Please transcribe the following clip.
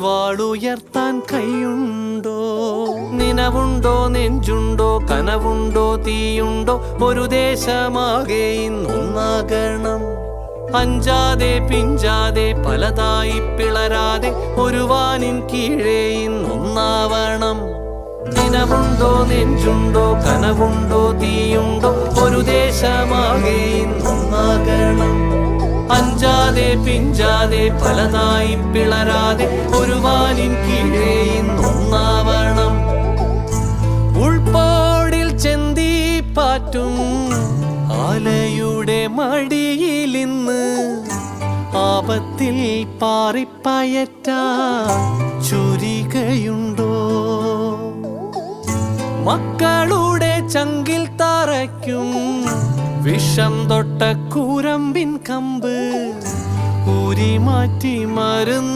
വാളുയർത്താൻ കൈയുണ്ടോ? നിനവുണ്ടോ, നെഞ്ചുണ്ടോ, കനവുണ്ടോ, തീയുണ്ടോ? ഒരു ദേശമാകെ ഇന്നൊന്നാകണം. അഞ്ചാതെ പിഞ്ചാതെ പലതായി പിളരാതെ ഒരു വാനിൻ കീഴേ ഇന്നൊന്നാവണം. നിനവുണ്ടോ, നെഞ്ചുണ്ടോ, കനവുണ്ടോ, തീയുണ്ടോ? ഒരു ദേശമാകെ ഇന്നൊന്നാകണം. അഞ്ചാതെ പിഞ്ചാതെ പലതായി പിളരാതെ ഒരു വാനിൻ കീഴേ ഇന്നൊന്നാവണം. ഉൾപ്പാടിൽ ചെന്തിപ്പാറ്റും ആലയുടെ മടിയിലിന്ന് ആപത്തിൽ പാറിപ്പയറ്റാൻ ചുരികയുണ്ടോ? മക്കളുടെ ചങ്കിൽ തറയ്ക്കും വിഷം തൊട്ട കൂരമ്പിൻ കമ്പ് ഊരി മാറ്റി മരുന്ന്